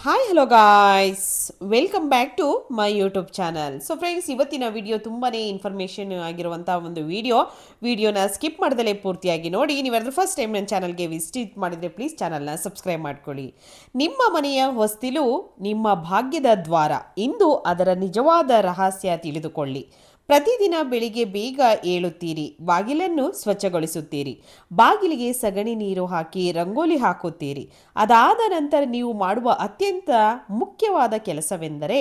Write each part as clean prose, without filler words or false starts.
Hi hello guys, welcome back to my YouTube channel. So friends, ಇವತ್ತಿನ video ತುಂಬಾ information ಆಗಿರುವಂಥ ಒಂದು ವಿಡಿಯೋನ ಸ್ಕಿಪ್ ಮಾಡ್ದಲೇ ಪೂರ್ತಿಯಾಗಿ ನೋಡಿ. ನೀವಾದ್ರೂ ಫಸ್ಟ್ ಟೈಮ್ ನನ್ನ ಚಾನಲ್ಗೆ ವಿಸಿಟ್ ಮಾಡಿದರೆ ಪ್ಲೀಸ್ ಚಾನಲ್ನ ಸಬ್ಸ್ಕ್ರೈಬ್ ಮಾಡ್ಕೊಳ್ಳಿ. ನಿಮ್ಮ ಮನೆಯ ಹೊಸ್ತಿಲು ನಿಮ್ಮ ಭಾಗ್ಯದ ದ್ವಾರ. ಇಂದು ಅದರ ನಿಜವಾದ ರಹಸ್ಯ ತಿಳಿದುಕೊಳ್ಳಿ. ಪ್ರತಿದಿನ ಬೆಳಿಗ್ಗೆ ಬೇಗ ಏಳುತ್ತೀರಿ, ಬಾಗಿಲನ್ನು ಸ್ವಚ್ಛಗೊಳಿಸುತ್ತೀರಿ, ಬಾಗಿಲಿಗೆ ಸಗಣಿ ನೀರು ಹಾಕಿ ರಂಗೋಲಿ ಹಾಕುತ್ತೀರಿ. ಅದಾದ ನಂತರ ನೀವು ಮಾಡುವ ಅತ್ಯಂತ ಮುಖ್ಯವಾದ ಕೆಲಸವೆಂದರೆ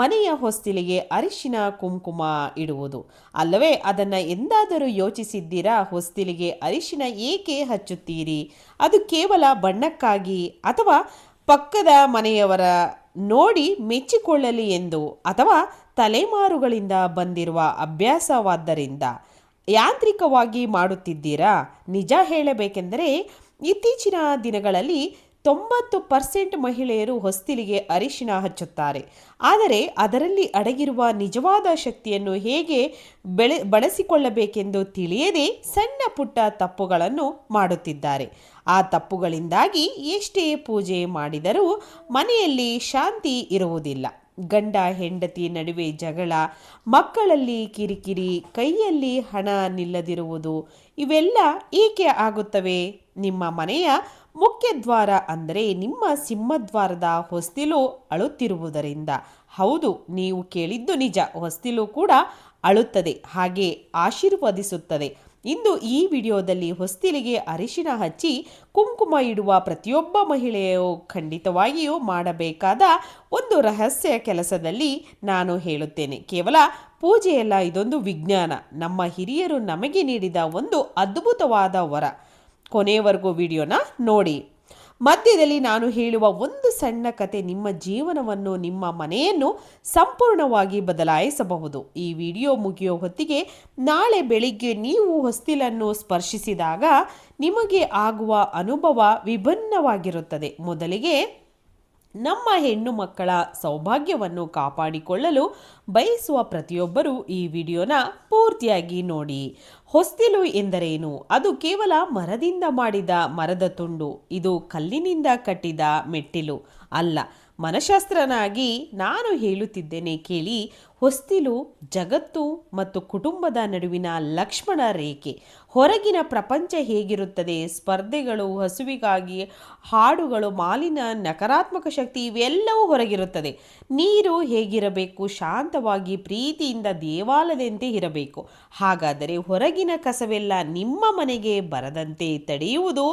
ಮನೆಯ ಹೊಸ್ತಿಲಿಗೆ ಅರಿಶಿನ ಕುಂಕುಮ ಇಡುವುದು. ಅಲ್ಲವೇ? ಅದನ್ನು ಎಂದಾದರೂ ಯೋಚಿಸಿದ್ದೀರಾ? ಹೊಸ್ತಿಲಿಗೆ ಅರಿಶಿನ ಏಕೆ ಹಚ್ಚುತ್ತೀರಿ? ಅದು ಕೇವಲ ಬಣ್ಣಕ್ಕಾಗಿ, ಅಥವಾ ಪಕ್ಕದ ಮನೆಯವರ ನೋಡಿ ಮೆಚ್ಚಿಕೊಳ್ಳಲಿ ಎಂದು, ಅಥವಾ ತಲೆಮಾರುಗಳಿಂದ ಬಂದಿರುವ ಅಭ್ಯಾಸವಾದ್ದರಿಂದ ಯಾಂತ್ರಿಕವಾಗಿ ಮಾಡುತ್ತಿದ್ದೀರಾ? ನಿಜ ಹೇಳಬೇಕೆಂದರೆ ಇತ್ತೀಚಿನ ದಿನಗಳಲ್ಲಿ 90% ಮಹಿಳೆಯರು ಹೊಸ್ತಿಲಿಗೆ ಅರಿಶಿನ ಹಚ್ಚುತ್ತಾರೆ. ಆದರೆ ಅದರಲ್ಲಿ ಅಡಗಿರುವ ನಿಜವಾದ ಶಕ್ತಿಯನ್ನು ಹೇಗೆ ಬಳಸಿಕೊಳ್ಳಬೇಕೆಂದು ತಿಳಿಯದೆ ಸಣ್ಣ ಪುಟ್ಟ ತಪ್ಪುಗಳನ್ನು ಮಾಡುತ್ತಿದ್ದಾರೆ. ಆ ತಪ್ಪುಗಳಿಂದಾಗಿ ಎಷ್ಟೇ ಪೂಜೆ ಮಾಡಿದರೂ ಮನೆಯಲ್ಲಿ ಶಾಂತಿ ಇರುವುದಿಲ್ಲ. ಗಂಡ ಹೆಂಡತಿ ನಡುವೆ ಜಗಳ, ಮಕ್ಕಳಲ್ಲಿ ಕಿರಿಕಿರಿ, ಕೈಯಲ್ಲಿ ಹಣ ನಿಲ್ಲದಿರುವುದು, ಇವೆಲ್ಲ ಏಕೆ ಆಗುತ್ತವೆ? ನಿಮ್ಮ ಮನೆಯ ಮುಖ್ಯ ದ್ವಾರ ಅಂದರೆ ನಿಮ್ಮ ಸಿಂಹದ್ವಾರದ ಹೊಸ್ತಿಲು ಅಳುತ್ತಿರುವುದರಿಂದ. ಹೌದು, ನೀವು ಕೇಳಿದ್ದು ನಿಜ. ಹೊಸ್ತಿಲು ಕೂಡ ಅಳುತ್ತದೆ, ಹಾಗೆ ಆಶೀರ್ವದಿಸುತ್ತದೆ. ಇಂದು ಈ ವಿಡಿಯೋದಲ್ಲಿ ಹೊಸ್ತಿಲಿಗೆ ಅರಿಶಿನ ಹಚ್ಚಿ ಕುಂಕುಮ ಇಡುವ ಪ್ರತಿಯೊಬ್ಬ ಮಹಿಳೆಯು ಖಂಡಿತವಾಗಿಯೂ ಮಾಡಬೇಕಾದ ಒಂದು ರಹಸ್ಯ ಕೆಲಸದಲ್ಲಿ ನಾನು ಹೇಳುತ್ತೇನೆ. ಕೇವಲ ಪೂಜೆಯಲ್ಲ, ಇದೊಂದು ವಿಜ್ಞಾನ. ನಮ್ಮ ಹಿರಿಯರು ನಮಗೆ ನೀಡಿದ ಒಂದು ಅದ್ಭುತವಾದ ವರ. ಕೊನೆಯವರೆಗೂ ವಿಡಿಯೋನ ನೋಡಿ. ಮಧ್ಯದಲ್ಲಿ ನಾನು ಹೇಳುವ ಒಂದು ಸಣ್ಣ ಕತೆ ನಿಮ್ಮ ಜೀವನವನ್ನು, ನಿಮ್ಮ ಮನೆಯನ್ನು ಸಂಪೂರ್ಣವಾಗಿ ಬದಲಾಯಿಸಬಹುದು. ಈ ವಿಡಿಯೋ ಮುಗಿಯೋ ಹೊತ್ತಿಗೆ ನಾಳೆ ಬೆಳಿಗ್ಗೆ ನೀವು ಹೊಸ್ತಿಲನ್ನು ಸ್ಪರ್ಶಿಸಿದಾಗ ನಿಮಗೆ ಆಗುವ ಅನುಭವ ವಿಭಿನ್ನವಾಗಿರುತ್ತದೆ. ಮೊದಲಿಗೆ, ನಮ್ಮ ಹೆಣ್ಣು ಮಕ್ಕಳ ಸೌಭಾಗ್ಯವನ್ನು ಕಾಪಾಡಿಕೊಳ್ಳಲು ಬಯಸುವ ಪ್ರತಿಯೊಬ್ಬರೂ ಈ ವಿಡಿಯೋನ ಪೂರ್ತಿಯಾಗಿ ನೋಡಿ. ಹೊಸ್ತಿಲು ಎಂದರೇನು? ಅದು ಕೇವಲ ಮರದಿಂದ ಮಾಡಿದ ಮರದ ತುಂಡು, ಇದು ಕಲ್ಲಿನಿಂದ ಕಟ್ಟಿದ ಮೆಟ್ಟಿಲು ಅಲ್ಲ. ಮನಶಾಸ್ತ್ರನಾಗಿ ನಾನು ಹೇಳುತ್ತಿದ್ದೇನೆ ಕೇಳಿ. ಹೊಸ್ತಿಲು ಜಗತ್ತು ಮತ್ತು ಕುಟುಂಬದ ನಡುವಿನ ಲಕ್ಷ್ಮಣ ರೇಖೆ. ಹೊರಗಿನ ಪ್ರಪಂಚ ಹೇಗಿರುತ್ತದೆ? ಸ್ಪರ್ಧೆಗಳು, ಹಸುವಿಗಾಗಿ ಹಾಡುಗಳು, ಮಾಲಿನ್ಯ, ನಕಾರಾತ್ಮಕ ಶಕ್ತಿ, ಇವೆಲ್ಲವೂ ಹೊರಗಿರುತ್ತದೆ. ನೀರು ಹೇಗಿರಬೇಕು? ಶಾಂತವಾಗಿ, ಪ್ರೀತಿಯಿಂದ, ದೇವಾಲಯದಂತೆ ಇರಬೇಕು. ಹಾಗಾದರೆ ಹೊರಗಿನ ಕಸವೆಲ್ಲ ನಿಮ್ಮ ಮನೆಗೆ ಬರದಂತೆ ತಡೆಯುವುದು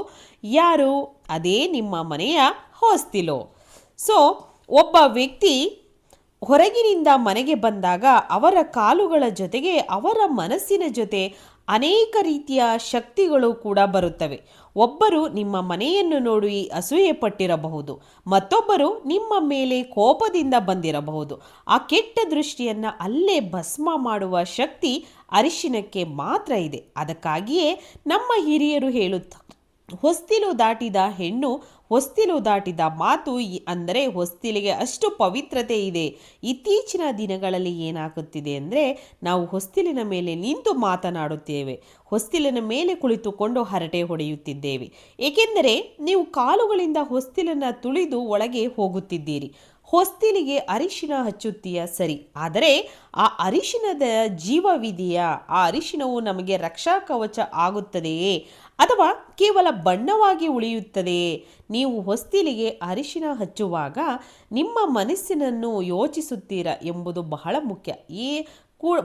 ಯಾರು? ಅದೇ ನಿಮ್ಮ ಮನೆಯ ಹೊಸ್ತಿಲು. ಸೊ, ಒಬ್ಬ ವ್ಯಕ್ತಿ ಹೊರಗಿನಿಂದ ಮನೆಗೆ ಬಂದಾಗ ಅವರ ಕಾಲುಗಳ ಜೊತೆಗೆ ಅವರ ಮನಸ್ಸಿನ ಜೊತೆ ಅನೇಕ ರೀತಿಯ ಶಕ್ತಿಗಳು ಕೂಡ ಬರುತ್ತವೆ. ಒಬ್ಬರು ನಿಮ್ಮ ಮನೆಯನ್ನು ನೋಡಿ ಅಸೂಯೆ ಪಟ್ಟಿರಬಹುದು, ಮತ್ತೊಬ್ಬರು ನಿಮ್ಮ ಮೇಲೆ ಕೋಪದಿಂದ ಬಂದಿರಬಹುದು. ಆ ಕೆಟ್ಟ ದೃಷ್ಟಿಯನ್ನು ಅಲ್ಲೇ ಭಸ್ಮ ಮಾಡುವ ಶಕ್ತಿ ಅರಿಶಿನಕ್ಕೆ ಮಾತ್ರ ಇದೆ. ಅದಕ್ಕಾಗಿಯೇ ನಮ್ಮ ಹಿರಿಯರು ಹೇಳುತ್ತಾರೆ, ಹೊಸ್ತಿಲು ದಾಟಿದ ಹೆಣ್ಣು, ಹೊಸ್ತಿಲು ದಾಟಿದ ಮಾತು. ಅಂದರೆ ಹೊಸ್ತಿಲಿಗೆ ಅಷ್ಟು ಪವಿತ್ರತೆ ಇದೆ. ಇತ್ತೀಚಿನ ದಿನಗಳಲ್ಲಿ ಏನಾಗುತ್ತಿದೆ ಅಂದರೆ, ನಾವು ಹೊಸ್ತಿಲಿನ ಮೇಲೆ ನಿಂತು ಮಾತನಾಡುತ್ತೇವೆ, ಹೊಸ್ತಿಲಿನ ಮೇಲೆ ಕುಳಿತುಕೊಂಡು ಹರಟೆ ಹೊಡೆಯುತ್ತಿದ್ದೇವೆ. ಏಕೆಂದರೆ ನೀವು ಕಾಲುಗಳಿಂದ ಹೊಸ್ತಿಲನ್ನು ತುಳಿದು ಒಳಗೆ ಹೋಗುತ್ತಿದ್ದೀರಿ. ಹೊಸ್ತಿಲಿಗೆ ಅರಿಶಿನ ಹಚ್ಚುತ್ತೀಯ ಸರಿ, ಆದರೆ ಆ ಅರಿಶಿನದ ಜೀವವಿದೆಯಾ? ಆ ಅರಿಶಿನವು ನಮಗೆ ರಕ್ಷಾ ಕವಚ ಆಗುತ್ತದೆಯೇ, ಅಥವಾ ಕೇವಲ ಬಣ್ಣವಾಗಿ ಉಳಿಯುತ್ತದೆಯೇ? ನೀವು ಹೊಸ್ತಿಲಿಗೆ ಅರಿಶಿನ ಹಚ್ಚುವಾಗ ನಿಮ್ಮ ಮನಸ್ಸಿನನ್ನು ಯೋಚಿಸುತ್ತೀರಾ ಎಂಬುದು ಬಹಳ ಮುಖ್ಯ.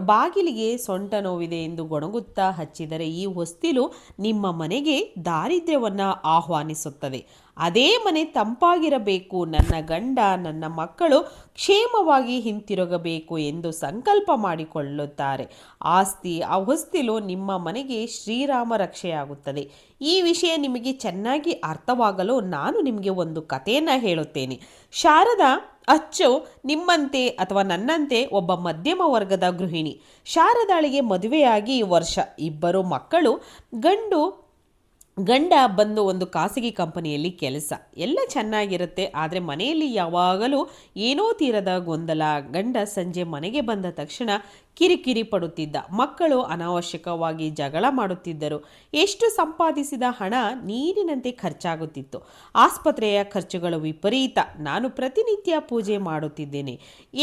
ಬಾಗಿಲಿಗೆ ಸೊಂಟ ನೋವಿದೆ ಎಂದು ಗೊಣಗುತ್ತಾ ಹಚ್ಚಿದರೆ ಈ ಹೊಸ್ತಿಲು ನಿಮ್ಮ ಮನೆಗೆ ದಾರಿದ್ರ್ಯವನ್ನು ಆಹ್ವಾನಿಸುತ್ತದೆ. ಅದೇ ಮನೆ ತಂಪಾಗಿರಬೇಕು, ನನ್ನ ಗಂಡ, ನನ್ನ ಮಕ್ಕಳು ಕ್ಷೇಮವಾಗಿ ಹಿಂತಿರುಗಬೇಕು ಎಂದು ಸಂಕಲ್ಪ ಮಾಡಿಕೊಳ್ಳುತ್ತಾರೆ. ಆ ಹೊಸ್ತಿಲು ನಿಮ್ಮ ಮನೆಗೆ ಶ್ರೀರಾಮ ರಕ್ಷೆಯಾಗುತ್ತದೆ. ಈ ವಿಷಯ ನಿಮಗೆ ಚೆನ್ನಾಗಿ ಅರ್ಥವಾಗಲು ನಾನು ನಿಮಗೆ ಒಂದು ಕಥೆಯನ್ನು ಹೇಳುತ್ತೇನೆ. ಶಾರದಾ ಅಚ್ಚು ನಿಮ್ಮಂತೆ ಅಥವಾ ನನ್ನಂತೆ ಒಬ್ಬ ಮಧ್ಯಮ ವರ್ಗದ ಗೃಹಿಣಿ. ಶಾರದಾಳಿಗೆ ಮದುವೆಯಾಗಿ ವರ್ಷ. ಇಬ್ಬರು ಮಕ್ಕಳು. ಗಂಡ ಬಂದು ಒಂದು ಖಾಸಗಿ ಕಂಪನಿಯಲ್ಲಿ ಕೆಲಸ. ಎಲ್ಲ ಚೆನ್ನಾಗಿರುತ್ತೆ, ಆದರೆ ಮನೆಯಲ್ಲಿ ಯಾವಾಗಲೂ ಏನೋ ತೀರದ ಗೊಂದಲ. ಗಂಡ ಸಂಜೆ ಮನೆಗೆ ಬಂದ ತಕ್ಷಣ ಕಿರಿಕಿರಿ ಪಡುತ್ತಿದ್ದ. ಮಕ್ಕಳು ಅನಾವಶ್ಯಕವಾಗಿ ಜಗಳ ಮಾಡುತ್ತಿದ್ದರು. ಎಷ್ಟು ಸಂಪಾದಿಸಿದ ಹಣ ನೀರಿನಂತೆ ಖರ್ಚಾಗುತ್ತಿತ್ತು. ಆಸ್ಪತ್ರೆಯ ಖರ್ಚುಗಳು ವಿಪರೀತ. ನಾನು ಪ್ರತಿನಿತ್ಯ ಪೂಜೆ ಮಾಡುತ್ತಿದ್ದೇನೆ,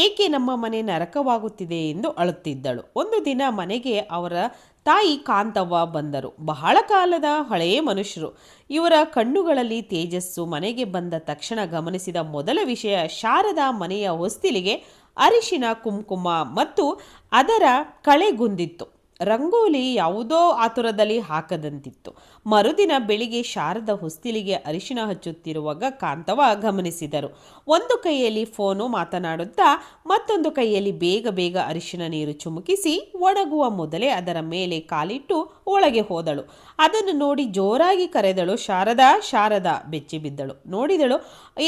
ಏಕೆ ನಮ್ಮ ಮನೆ ನರಕವಾಗುತ್ತಿದೆ ಎಂದು ಅಳುತ್ತಿದ್ದಳು. ಒಂದು ದಿನ ಮನೆಗೆ ಅವರ ತಾಯಿ ಕಾಂತವ್ವ ಬಂದರು. ಬಹಳ ಕಾಲದ ಹಳೆಯ ಮನುಷ್ಯರು. ಇವರ ಕಣ್ಣುಗಳಲ್ಲಿ ತೇಜಸ್ಸು. ಮನೆಗೆ ಬಂದ ತಕ್ಷಣ ಗಮನಿಸಿದ ಮೊದಲ ವಿಷಯ ಶಾರದಾ ಮನೆಯ ಹೊಸ್ತಿಲಿಗೆ ಅರಿಶಿನ ಕುಂಕುಮ ಮತ್ತು ಅದರ ಕಳೆಗುಂದಿತ್ತು. ರಂಗೋಲಿ ಯಾವುದೋ ಆತುರದಲ್ಲಿ ಹಾಕದಂತಿತ್ತು. ಮರುದಿನ ಬೆಳಿಗ್ಗೆ ಶಾರದ ಹೊಸ್ತಿಲಿಗೆ ಅರಿಶಿನ ಹಚ್ಚುತ್ತಿರುವಾಗ ಕಾಂತವ ಗಮನಿಸಿದರು. ಒಂದು ಕೈಯಲ್ಲಿ ಫೋನು ಮಾತನಾಡುತ್ತಾ ಮತ್ತೊಂದು ಕೈಯಲ್ಲಿ ಬೇಗ ಬೇಗ ಅರಿಶಿನ ನೀರು ಚುಮುಕಿಸಿ ಒಣಗುವ ಮೊದಲೇ ಅದರ ಮೇಲೆ ಕಾಲಿಟ್ಟು ಒಳಗೆ ಹೋದಳು. ಅದನ್ನು ನೋಡಿ ಜೋರಾಗಿ ಕರೆದಳು, ಶಾರದಾ ಶಾರದಾ. ಬೆಚ್ಚಿ ಬಿದ್ದಳು. ನೋಡಿದಳು,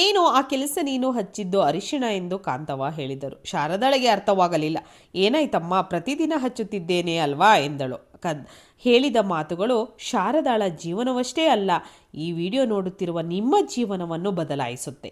ಏನು ಆ ಕೆಲಸ ನೀನು ಹಚ್ಚಿದ್ದು ಅರಿಶಿಣ ಎಂದು ಕಾಂತವ ಹೇಳಿದರು. ಶಾರದಾಳಿಗೆ ಅರ್ಥವಾಗಲಿಲ್ಲ. ಏನಾಯ್ತಮ್ಮ, ಪ್ರತಿದಿನ ಹಚ್ಚುತ್ತಿದ್ದೇನೆ ಅಲ್ವಾ ಎಂದಳು. ಹೇಳಿದ ಮಾತುಗಳು ಶಾರದಾಳ ಜೀವನವಷ್ಟೇ ಅಲ್ಲ, ಈ ವಿಡಿಯೋ ನೋಡುತ್ತಿರುವ ನಿಮ್ಮ ಜೀವನವನ್ನು ಬದಲಾಯಿಸುತ್ತೆ.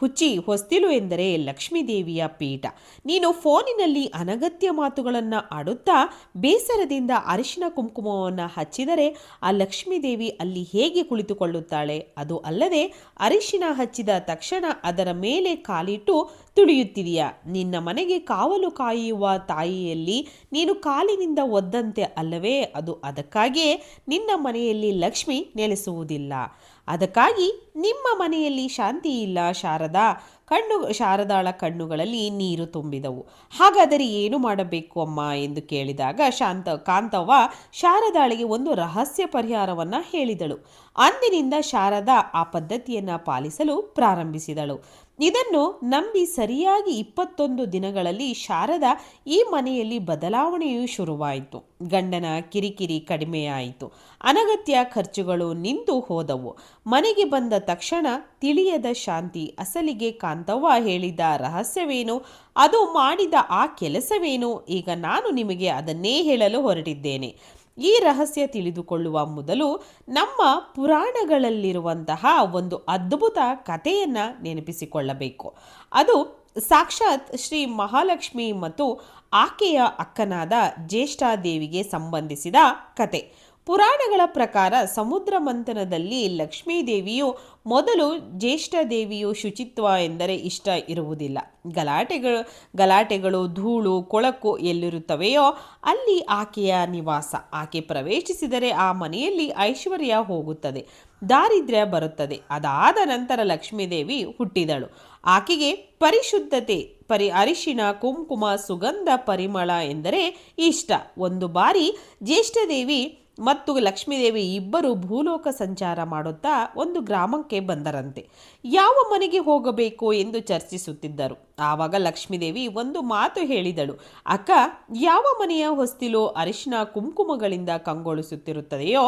ಹುಚ್ಚಿ, ಹೊಸ್ತಿಲು ಎಂದರೆ ಲಕ್ಷ್ಮೀದೇವಿಯ ಪೀಠ. ನೀನು ಫೋನಿನಲ್ಲಿ ಅನಗತ್ಯ ಮಾತುಗಳನ್ನು ಆಡುತ್ತಾ ಬೇಸರದಿಂದ ಅರಿಶಿನ ಕುಂಕುಮವನ್ನು ಹಚ್ಚಿದರೆ ಆ ಲಕ್ಷ್ಮೀದೇವಿ ಅಲ್ಲಿ ಹೇಗೆ ಕುಳಿತುಕೊಳ್ಳುತ್ತಾಳೆ? ಅದು ಅಲ್ಲದೆ ಅರಿಶಿನ ಹಚ್ಚಿದ ತಕ್ಷಣ ಅದರ ಮೇಲೆ ಕಾಲಿಟ್ಟು ತುಳಿಯುತ್ತಿದೆಯಾ? ನಿನ್ನ ಮನೆಗೆ ಕಾವಲು ಕಾಯುವ ತಾಯಿಯಲ್ಲಿ ನೀನು ಕಾಲಿನಿಂದ ಒದ್ದಂತೆ ಅಲ್ಲವೇ? ಅದು ಅದಕ್ಕಾಗಿಯೇ ನಿನ್ನ ಮನೆಯಲ್ಲಿ ಲಕ್ಷ್ಮಿ ನೆಲೆಸುವುದಿಲ್ಲ. ಅದಕ್ಕಾಗಿ ನಿಮ್ಮ ಮನೆಯಲ್ಲಿ ಶಾಂತಿ ಇಲ್ಲ ಶಾರದಾ. ಶಾರದಾಳ ಕಣ್ಣುಗಳಲ್ಲಿ ನೀರು ತುಂಬಿದವು. ಹಾಗಾದರೆ ಏನು ಮಾಡಬೇಕು ಅಮ್ಮ ಎಂದು ಕೇಳಿದಾಗ ಕಾಂತವ್ವ ಶಾರದಾಳಿಗೆ ಒಂದು ರಹಸ್ಯ ಪರಿಹಾರವನ್ನು ಹೇಳಿದಳು. ಅಂದಿನಿಂದ ಶಾರದಾ ಆ ಪದ್ಧತಿಯನ್ನು ಪಾಲಿಸಲು ಪ್ರಾರಂಭಿಸಿದಳು. ಇದನ್ನು ನಂಬಿ ಸರಿಯಾಗಿ 21 ದಿನಗಳಲ್ಲಿ ಶಾರದಾ ಈ ಮನೆಯಲ್ಲಿ ಬದಲಾವಣೆಯು ಶುರುವಾಯಿತು. ಗಂಡನ ಕಿರಿಕಿರಿ ಕಡಿಮೆಯಾಯಿತು. ಅನಗತ್ಯ ಖರ್ಚುಗಳು ನಿಂತು ಹೋದವು. ಮನೆಗೆ ಬಂದ ತಕ್ಷಣ ತಿಳಿಯದ ಶಾಂತಿ. ಅಸಲಿಗೆ ಕಾಂತವ್ವ ಹೇಳಿದ ರಹಸ್ಯವೇನು? ಅದು ಮಾಡಿದ ಆ ಕೆಲಸವೇನು? ಈಗ ನಾನು ನಿಮಗೆ ಅದನ್ನೇ ಹೇಳಲು ಹೊರಟಿದ್ದೇನೆ. ಈ ರಹಸ್ಯ ತಿಳಿದುಕೊಳ್ಳುವ ಮೊದಲು ನಮ್ಮ ಪುರಾಣಗಳಲ್ಲಿರುವಂತಹ ಒಂದು ಅದ್ಭುತ ಕಥೆಯನ್ನು ನೆನಪಿಸಿಕೊಳ್ಳಬೇಕು. ಅದು ಸಾಕ್ಷಾತ್ ಶ್ರೀ ಮಹಾಲಕ್ಷ್ಮಿ ಮತ್ತು ಆಕೆಯ ಅಕ್ಕನಾದ ಜ್ಯೇಷ್ಠಾದೇವಿಗೆ ಸಂಬಂಧಿಸಿದ ಕತೆ. ಪುರಾಣಗಳ ಪ್ರಕಾರ ಸಮುದ್ರ ಮಂಥನದಲ್ಲಿ ಲಕ್ಷ್ಮೀದೇವಿಯು ಮೊದಲು ಜ್ಯೇಷ್ಠಾದೇವಿಯು ಶುಚಿತ್ವ ಎಂದರೆ ಇಷ್ಟ ಇರುವುದಿಲ್ಲ. ಗಲಾಟೆಗಳು ಧೂಳು ಕೊಳಕು ಎಲ್ಲಿರುತ್ತವೆಯೋ ಅಲ್ಲಿ ಆಕೆಯ ನಿವಾಸ. ಆಕೆ ಪ್ರವೇಶಿಸಿದರೆ ಆ ಮನೆಯಲ್ಲಿ ಐಶ್ವರ್ಯ ಹೋಗುತ್ತದೆ, ದಾರಿದ್ರ್ಯ ಬರುತ್ತದೆ. ಅದಾದ ನಂತರ ಲಕ್ಷ್ಮೀದೇವಿ ಹುಟ್ಟಿದಳು. ಆಕೆಗೆ ಪರಿಶುದ್ಧತೆ, ಅರಿಶಿನ ಕುಂಕುಮ ಸುಗಂಧ ಪರಿಮಳ ಎಂದರೆ ಇಷ್ಟ. ಒಂದು ಬಾರಿ ಜ್ಯೇಷ್ಠಾದೇವಿ ಮತ್ತು ಲಕ್ಷ್ಮೀದೇವಿ ಇಬ್ಬರು ಭೂಲೋಕ ಸಂಚಾರ ಮಾಡುತ್ತಾ ಒಂದು ಗ್ರಾಮಕ್ಕೆ ಬಂದರಂತೆ. ಯಾವ ಮನೆಗೆ ಹೋಗಬೇಕು ಎಂದು ಚರ್ಚಿಸುತ್ತಿದ್ದರು. ಆವಾಗ ಲಕ್ಷ್ಮೀದೇವಿ ಒಂದು ಮಾತು ಹೇಳಿದಳು. ಅಕ್ಕ, ಯಾವ ಮನೆಯ ಹೊಸ್ತಿಲು ಅರಿಶಿನ ಕುಂಕುಮಗಳಿಂದ ಕಂಗೊಳಿಸುತ್ತಿರುತ್ತದೆಯೋ,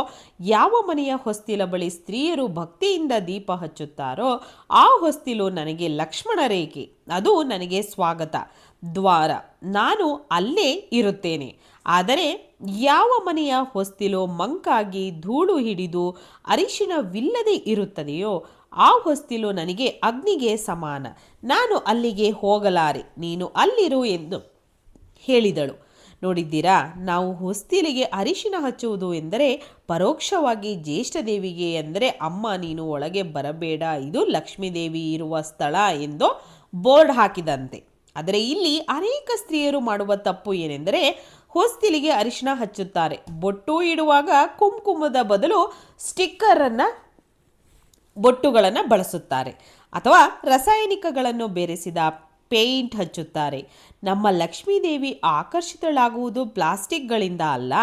ಯಾವ ಮನೆಯ ಹೊಸ್ತಿಲ ಬಳಿ ಸ್ತ್ರೀಯರು ಭಕ್ತಿಯಿಂದ ದೀಪ ಹಚ್ಚುತ್ತಾರೋ ಆ ಹೊಸ್ತಿಲು ನನಗೆ ಲಕ್ಷ್ಮಣ ರೇಖೆ. ಅದು ನನಗೆ ಸ್ವಾಗತ ದ್ವಾರ. ನಾನು ಅಲ್ಲೇ ಇರುತ್ತೇನೆ. ಆದರೆ ಯಾವ ಮನೆಯ ಹೊಸ್ತಿಲು ಮಂಕಾಗಿ ಧೂಳು ಹಿಡಿದು ಅರಿಶಿನವಿಲ್ಲದೆ ಇರುತ್ತದೆಯೋ ಆ ಹೊಸ್ತಿಲು ನನಗೆ ಅಗ್ನಿಗೆ ಸಮಾನ. ನಾನು ಅಲ್ಲಿಗೆ ಹೋಗಲಾರೆ, ನೀನು ಅಲ್ಲಿರು ಎಂದು ಹೇಳಿದಳು. ನೋಡಿದ್ದೀರಾ, ನಾವು ಹೊಸ್ತಿಲಿಗೆ ಅರಿಶಿನ ಹಚ್ಚುವುದು ಎಂದರೆ ಪರೋಕ್ಷವಾಗಿ ಜ್ಯೇಷ್ಠದೇವಿಗೆ ಎಂದರೆ ಅಮ್ಮ ನೀನು ಒಳಗೆ ಬರಬೇಡ, ಇದು ಲಕ್ಷ್ಮೀದೇವಿ ಇರುವ ಸ್ಥಳ ಎಂದು ಬೋರ್ಡ್ ಹಾಕಿದಂತೆ. ಆದರೆ ಇಲ್ಲಿ ಅನೇಕ ಸ್ತ್ರೀಯರು ಮಾಡುವ ತಪ್ಪು ಏನೆಂದರೆ ಹೊಸ್ತಿಲಿಗೆ ಅರಿಶಿನ ಹಚ್ಚುತ್ತಾರೆ. ಬೊಟ್ಟು ಇಡುವಾಗ ಕುಂಕುಮದ ಬದಲು ಬೊಟ್ಟುಗಳನ್ನು ಬಳಸುತ್ತಾರೆ ಅಥವಾ ರಾಸಾಯನಿಕಗಳನ್ನು ಬೆರೆಸಿದ ಪೇಂಟ್ ಹಚ್ಚುತ್ತಾರೆ. ನಮ್ಮ ಲಕ್ಷ್ಮೀದೇವಿ ಆಕರ್ಷಿತಳಾಗುವುದು ಪ್ಲಾಸ್ಟಿಕ್ಗಳಿಂದ ಅಲ್ಲ,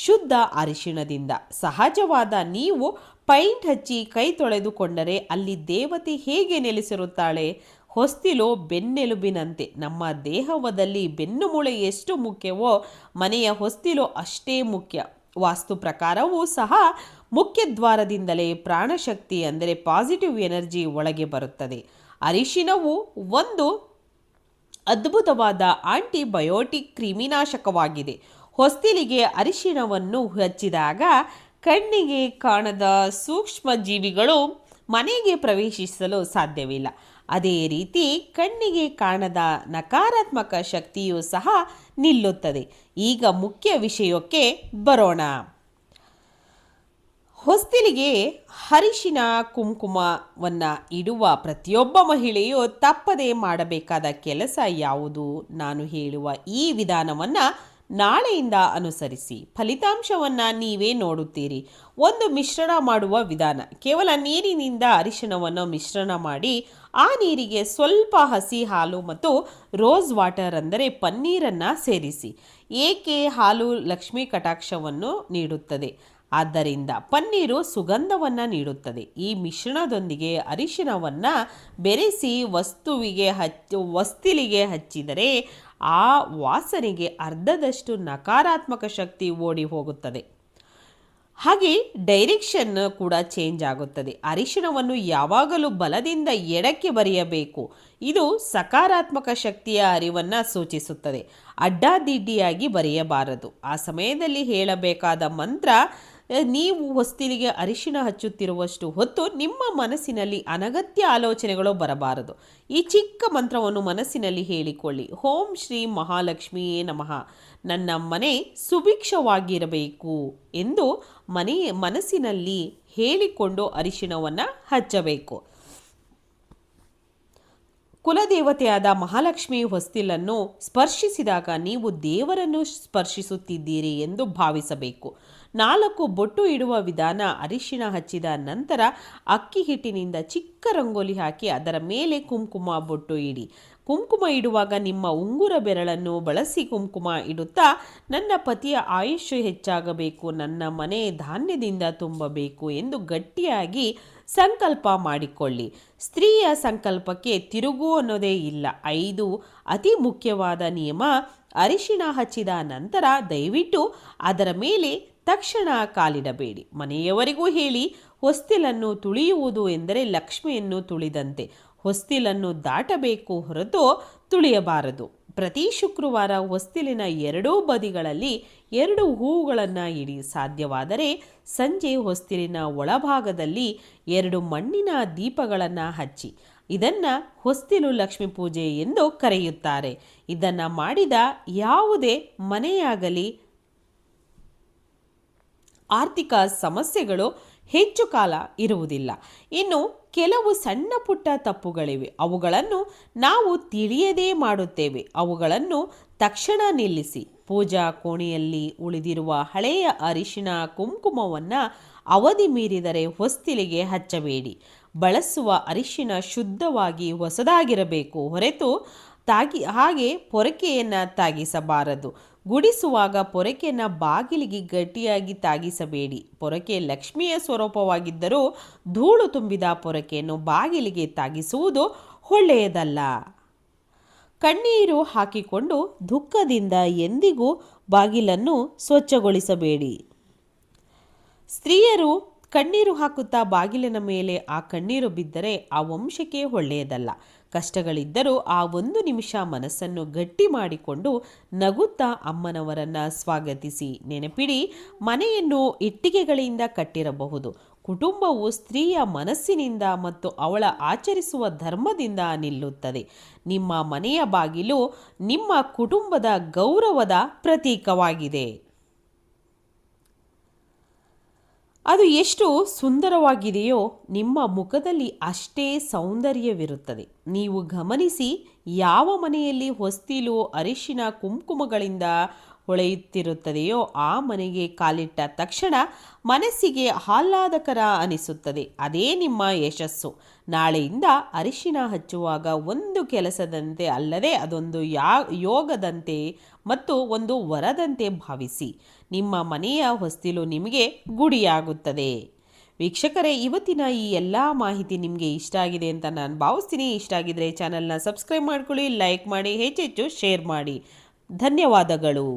ಶುದ್ಧ ಅರಿಶಿಣದಿಂದ. ಸಹಜವಾದ ನೀವು ಪೈಂಟ್ ಹಚ್ಚಿ ಕೈ ತೊಳೆದುಕೊಂಡರೆ ಅಲ್ಲಿ ದೇವತೆ ಹೇಗೆ ನೆಲೆಸಿರುತ್ತಾಳೆ? ಹೊಸ್ತಿಲು ಬೆನ್ನೆಲುಬಿನಂತೆ. ನಮ್ಮ ದೇಹದಲ್ಲಿ ಬೆನ್ನುಮೂಳೆ ಎಷ್ಟು ಮುಖ್ಯವೋ ಮನೆಯ ಹೊಸ್ತಿಲು ಅಷ್ಟೇ ಮುಖ್ಯ. ವಾಸ್ತು ಪ್ರಕಾರವೂ ಸಹ ಮುಖ್ಯ ದ್ವಾರದಿಂದಲೇ ಪ್ರಾಣಶಕ್ತಿ ಅಂದರೆ ಪಾಸಿಟಿವ್ ಎನರ್ಜಿ ಒಳಗೆ ಬರುತ್ತದೆ. ಅರಿಶಿನವು ಒಂದು ಅದ್ಭುತವಾದ ಆಂಟಿಬಯೋಟಿಕ್ ಕ್ರಿಮಿನಾಶಕವಾಗಿದೆ. ಹೊಸ್ತಿಲಿಗೆ ಅರಿಶಿಣವನ್ನು ಹಚ್ಚಿದಾಗ ಕಣ್ಣಿಗೆ ಕಾಣದ ಸೂಕ್ಷ್ಮ ಜೀವಿಗಳು ಮನೆಗೆ ಪ್ರವೇಶಿಸಲು ಸಾಧ್ಯವಿಲ್ಲ. ಅದೇ ರೀತಿ ಕಣ್ಣಿಗೆ ಕಾಣದ ನಕಾರಾತ್ಮಕ ಶಕ್ತಿಯೂ ಸಹ ನಿಲ್ಲುತ್ತದೆ. ಈಗ ಮುಖ್ಯ ವಿಷಯಕ್ಕೆ ಬರೋಣ. ಹೊಸ್ತಿಲಿಗೆ ಅರಿಶಿನ ಕುಂಕುಮವನ್ನು ಇಡುವ ಪ್ರತಿಯೊಬ್ಬ ಮಹಿಳೆಯು ತಪ್ಪದೇ ಮಾಡಬೇಕಾದ ಕೆಲಸ ಯಾವುದು? ನಾನು ಹೇಳುವ ಈ ವಿಧಾನವನ್ನು ನಾಳೆಯಿಂದ ಅನುಸರಿಸಿ. ಫಲಿತಾಂಶವನ್ನು ನೀವೇ ನೋಡುತ್ತೀರಿ. ಒಂದು ಮಿಶ್ರಣ ಮಾಡುವ ವಿಧಾನ. ಕೇವಲ ನೀರಿನಿಂದ ಅರಿಶಿಣವನ್ನು ಮಿಶ್ರಣ ಮಾಡಿ ಆ ನೀರಿಗೆ ಸ್ವಲ್ಪ ಹಸಿ ಹಾಲು ಮತ್ತು ರೋಸ್ ವಾಟರ್ ಅಂದರೆ ಪನ್ನೀರನ್ನು ಸೇರಿಸಿ. ಏಕೆ? ಹಾಲು ಲಕ್ಷ್ಮೀ ಕಟಾಕ್ಷವನ್ನು ನೀಡುತ್ತದೆ, ಆದ್ದರಿಂದ ಪನ್ನೀರು ಸುಗಂಧವನ್ನು ನೀಡುತ್ತದೆ. ಈ ಮಿಶ್ರಣದೊಂದಿಗೆ ಅರಿಶಿಣವನ್ನು ಬೆರೆಸಿ ಹೊಸ್ತಿಲಿಗೆ ಹಚ್ಚಿದರೆ ಆ ವಾಸನೆಗೆ ಅರ್ಧದಷ್ಟು ನಕಾರಾತ್ಮಕ ಶಕ್ತಿ ಓಡಿ ಹೋಗುತ್ತದೆ. ಹಾಗೆ ಡೈರೆಕ್ಷನ್ ಕೂಡ ಚೇಂಜ್ ಆಗುತ್ತದೆ. ಅರಿಶಿಣವನ್ನು ಯಾವಾಗಲೂ ಬಲದಿಂದ ಎಡಕ್ಕೆ ಬರೆಯಬೇಕು. ಇದು ಸಕಾರಾತ್ಮಕ ಶಕ್ತಿಯ ಅರಿವನ್ನು ಸೂಚಿಸುತ್ತದೆ. ಅಡ್ಡಾದಿಡ್ಡಿಯಾಗಿ ಬರೆಯಬಾರದು. ಆ ಸಮಯದಲ್ಲಿ ಹೇಳಬೇಕಾದ ಮಂತ್ರ: ನೀವು ಹೊಸ್ತಿಲಿಗೆ ಅರಿಶಿಣ ಹಚ್ಚುತ್ತಿರುವಷ್ಟು ಹೊತ್ತು ನಿಮ್ಮ ಮನಸ್ಸಿನಲ್ಲಿ ಅನಗತ್ಯ ಆಲೋಚನೆಗಳು ಬರಬಾರದು. ಈ ಚಿಕ್ಕ ಮಂತ್ರವನ್ನು ಮನಸ್ಸಿನಲ್ಲಿ ಹೇಳಿಕೊಳ್ಳಿ. ಓಂ ಶ್ರೀ ಮಹಾಲಕ್ಷ್ಮಿಯೇ ನಮಃ. ನನ್ನ ಮನೆ ಸುಭಿಕ್ಷವಾಗಿರಬೇಕು ಎಂದು ಮನಸ್ಸಿನಲ್ಲಿ ಹೇಳಿಕೊಂಡು ಅರಿಶಿಣವನ್ನು ಹಚ್ಚಬೇಕು. ಕುಲದೇವತೆಯಾದ ಮಹಾಲಕ್ಷ್ಮಿ ಹೊಸ್ತಿಲನ್ನು ಸ್ಪರ್ಶಿಸಿದಾಗ ನೀವು ದೇವರನ್ನು ಸ್ಪರ್ಶಿಸುತ್ತಿದ್ದೀರಿ ಎಂದು ಭಾವಿಸಬೇಕು. 4 ಬೊಟ್ಟು ಇಡುವ ವಿಧಾನ: ಅರಿಶಿಣ ಹಚ್ಚಿದ ನಂತರ ಅಕ್ಕಿ ಹಿಟ್ಟಿನಿಂದ ಚಿಕ್ಕ ರಂಗೋಲಿ ಹಾಕಿ ಅದರ ಮೇಲೆ ಕುಂಕುಮ ಬೊಟ್ಟು ಇಡಿ. ಕುಂಕುಮ ಇಡುವಾಗ ನಿಮ್ಮ ಉಂಗುರ ಬೆರಳನ್ನು ಬಳಸಿ ಕುಂಕುಮ ಇಡುತ್ತಾ, ನನ್ನ ಪತಿಯ ಆಯುಷ್ಯ ಹೆಚ್ಚಾಗಬೇಕು, ನನ್ನ ಮನೆ ಧಾನ್ಯದಿಂದ ತುಂಬಬೇಕು ಎಂದು ಗಟ್ಟಿಯಾಗಿ ಸಂಕಲ್ಪ ಮಾಡಿಕೊಳ್ಳಿ. ಸ್ತ್ರೀಯ ಸಂಕಲ್ಪಕ್ಕೆ ತಿರುಗು ಅನ್ನೋದೇ ಇಲ್ಲ. 5 ಅತಿ ಮುಖ್ಯವಾದ ನಿಯಮ: ಅರಿಶಿಣ ಹಚ್ಚಿದ ನಂತರ ದಯವಿಟ್ಟು ಅದರ ಮೇಲೆ ತಕ್ಷಣ ಕಾಲಿಡಬೇಡಿ. ಮನೆಯವರಿಗೂ ಹೇಳಿ, ಹೊಸ್ತಿಲನ್ನು ತುಳಿಯುವುದು ಎಂದರೆ ಲಕ್ಷ್ಮಿಯನ್ನು ತುಳಿದಂತೆ. ಹೊಸ್ತಿಲನ್ನು ದಾಟಬೇಕು ಹೊರತು ತುಳಿಯಬಾರದು. ಪ್ರತಿ ಶುಕ್ರವಾರ ಹೊಸ್ತಿಲಿನ 2 ಬದಿಗಳಲ್ಲಿ 2 ಹೂವುಗಳನ್ನು ಇಡಿ. ಸಾಧ್ಯವಾದರೆ ಸಂಜೆ ಹೊಸ್ತಿಲಿನ ಒಳಭಾಗದಲ್ಲಿ 2 ಮಣ್ಣಿನ ದೀಪಗಳನ್ನು ಹಚ್ಚಿ. ಇದನ್ನು ಹೊಸ್ತಿಲು ಲಕ್ಷ್ಮೀ ಪೂಜೆ ಎಂದು ಕರೆಯುತ್ತಾರೆ. ಇದನ್ನು ಮಾಡಿದ ಯಾವುದೇ ಮನೆಯಾಗಲಿ ಆರ್ಥಿಕ ಸಮಸ್ಯೆಗಳು ಹೆಚ್ಚು ಕಾಲ ಇರುವುದಿಲ್ಲ. ಇನ್ನು ಕೆಲವು ಸಣ್ಣ ಪುಟ್ಟ ತಪ್ಪುಗಳಿವೆ. ಅವುಗಳನ್ನು ನಾವು ತಿಳಿಯದೇ ಮಾಡುತ್ತೇವೆ. ಅವುಗಳನ್ನು ತಕ್ಷಣ ನಿಲ್ಲಿಸಿ. ಪೂಜಾ ಕೋಣೆಯಲ್ಲಿ ಉಳಿದಿರುವ ಹಳೆಯ ಅರಿಶಿಣ ಕುಂಕುಮವನ್ನು ಅವಧಿ ಮೀರಿದರೆ ಹೊಸ್ತಿಲಿಗೆ ಹಚ್ಚಬೇಡಿ. ಬಳಸುವ ಅರಿಶಿಣ ಶುದ್ಧವಾಗಿ ಹೊಸದಾಗಿರಬೇಕು ಹೊರತು ಹಾಗೆ ಪೊರಕೆಯನ್ನು ತಾಗಿಸಬಾರದು. ಗುಡಿಸುವಾಗ ಪೊರಕೆಯನ್ನು ಬಾಗಿಲಿಗೆ ಗಟ್ಟಿಯಾಗಿ ತಾಗಿಸಬೇಡಿ. ಪೊರಕೆ ಲಕ್ಷ್ಮಿಯ ಸ್ವರೂಪವಾಗಿದ್ದರೂ ಧೂಳು ತುಂಬಿದ ಪೊರಕೆಯನ್ನು ಬಾಗಿಲಿಗೆ ತಾಗಿಸುವುದು ಒಳ್ಳೆಯದಲ್ಲ. ಕಣ್ಣೀರು ಹಾಕಿಕೊಂಡು ದುಃಖದಿಂದ ಎಂದಿಗೂ ಬಾಗಿಲನ್ನು ಸ್ವಚ್ಛಗೊಳಿಸಬೇಡಿ. ಸ್ತ್ರೀಯರು ಕಣ್ಣೀರು ಹಾಕುತ್ತಾ ಬಾಗಿಲಿನ ಮೇಲೆ ಆ ಕಣ್ಣೀರು ಬಿದ್ದರೆ ಆ ವಂಶಕ್ಕೆ ಒಳ್ಳೆಯದಲ್ಲ. ಕಷ್ಟಗಳಿದ್ದರೂ ಆ 1 ನಿಮಿಷ ಮನಸ್ಸನ್ನು ಗಟ್ಟಿ ಮಾಡಿಕೊಂಡು ನಗುತ್ತಾ ಅಮ್ಮನವರನ್ನು ಸ್ವಾಗತಿಸಿ. ನೆನಪಿಡಿ, ಮನೆಯನ್ನು ಇಟ್ಟಿಗೆಗಳಿಂದ ಕಟ್ಟಿರಬಹುದು. ಕುಟುಂಬವು ಸ್ತ್ರೀಯ ಮನಸ್ಸಿನಿಂದ ಮತ್ತು ಅವಳ ಆಚರಿಸುವ ಧರ್ಮದಿಂದ ನಿಲ್ಲುತ್ತದೆ. ನಿಮ್ಮ ಮನೆಯ ಬಾಗಿಲು ನಿಮ್ಮ ಕುಟುಂಬದ ಗೌರವದ ಪ್ರತೀಕವಾಗಿದೆ. ಅದು ಎಷ್ಟು ಸುಂದರವಾಗಿದೆಯೋ ನಿಮ್ಮ ಮುಖದಲ್ಲಿ ಅಷ್ಟೇ ಸೌಂದರ್ಯವಿರುತ್ತದೆ. ನೀವು ಗಮನಿಸಿ, ಯಾವ ಮನೆಯಲ್ಲಿ ಹೊಸ್ತಿಲು ಅರಿಶಿಣ ಕುಂಕುಮಗಳಿಂದ ಹೊಳೆಯುತ್ತಿರುತ್ತದೆಯೋ ಆ ಮನೆಗೆ ಕಾಲಿಟ್ಟ ತಕ್ಷಣ ಮನಸ್ಸಿಗೆ ಆಹ್ಲಾದಕರ ಅನಿಸುತ್ತದೆ. ಅದೇ ನಿಮ್ಮ ಯಶಸ್ಸು. ನಾಳೆಯಿಂದ ಅರಿಶಿಣ ಹಚ್ಚುವಾಗ ಒಂದು ಕೆಲಸದಂತೆ ಅಲ್ಲದೆ ಅದೊಂದು ಯೋಗದಂತೆ ಮತ್ತು ಒಂದು ವರದಂತೆ ಭಾವಿಸಿ. ನಿಮ್ಮ ಮನೆಯ ಹೊಸ್ತಿಲು ನಿಮಗೆ ಗುಡಿಯಾಗುತ್ತದೆ. ವೀಕ್ಷಕರೇ, ಇವತ್ತಿನ ಈ ಎಲ್ಲ ಮಾಹಿತಿ ನಿಮಗೆ ಇಷ್ಟ ಆಗಿದೆ ಅಂತ ನಾನು ಭಾವಿಸ್ತೀನಿ. ಇಷ್ಟ ಆಗಿದ್ರೆ ಚಾನಲ್ನ ಸಬ್ಸ್ಕ್ರೈಬ್ ಮಾಡ್ಕೊಳ್ಳಿ, ಲೈಕ್ ಮಾಡಿ, ಹೆಚ್ಚೆಚ್ಚು ಶೇರ್ ಮಾಡಿ. ಧನ್ಯವಾದಗಳು.